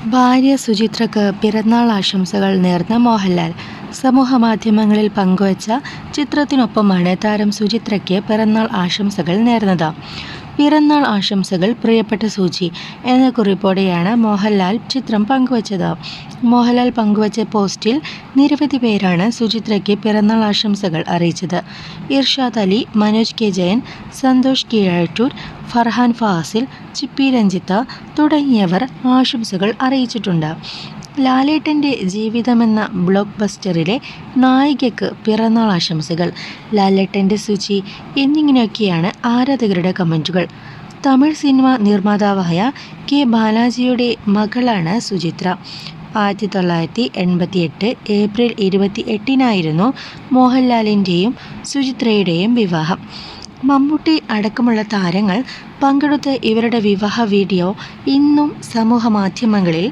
ഭാര്യ സുചിത്രയ്ക്ക് പിറന്നാൾ ആശംസകൾ നേർന്ന മോഹൻലാൽ. സമൂഹമാധ്യമങ്ങളിൽ പങ്കുവച്ച ചിത്രത്തിനൊപ്പമാണ് താരം സുചിത്രയ്ക്ക് പിറന്നാൾ ആശംസകൾ നേർന്നത്. പിറന്നാൾ ആശംസകൾ പ്രിയപ്പെട്ട സൂചി എന്ന കുറിപ്പോടെയാണ് മോഹൻലാൽ ചിത്രം പങ്കുവച്ചത്. മോഹൻലാൽ പങ്കുവച്ച പോസ്റ്റിൽ നിരവധി പേരാണ് സുചിത്രയ്ക്ക് പിറന്നാൾ ആശംസകൾ അറിയിച്ചത്. ഇർഷാദ് അലി, മനോജ് കെ ജയൻ, സന്തോഷ് കീഴാറ്റൂർ, ഫർഹാൻ ഫാസിൽ, ചിപ്പി രഞ്ജിത്ത് തുടങ്ങിയവർ ആശംസകൾ അറിയിച്ചിട്ടുണ്ട്. ലാലേട്ടൻ്റെ ജീവിതമെന്ന ബ്ലോക്ക് ബസ്റ്ററിലെ നായികയ്ക്ക് പിറന്നാൾ ആശംസകൾ. ലാലേട്ടൻ്റെ സുചി എന്നിങ്ങനെയൊക്കെയാണ് ആരാധകരുടെ കമൻറ്റുകൾ. തമിഴ് സിനിമാ നിർമ്മാതാവായ കെ ബാലാജിയുടെ മകളാണ് സുചിത്ര. 1988 ഏപ്രിൽ 28-നായിരുന്നു മോഹൻലാലിൻ്റെയും സുചിത്രയുടെയും വിവാഹം. മമ്മൂട്ടി അടക്കമുള്ള താരങ്ങൾ പങ്കെടുത്ത ഇവരുടെ വിവാഹ വീഡിയോ ഇന്നും സമൂഹമാധ്യമങ്ങളിൽ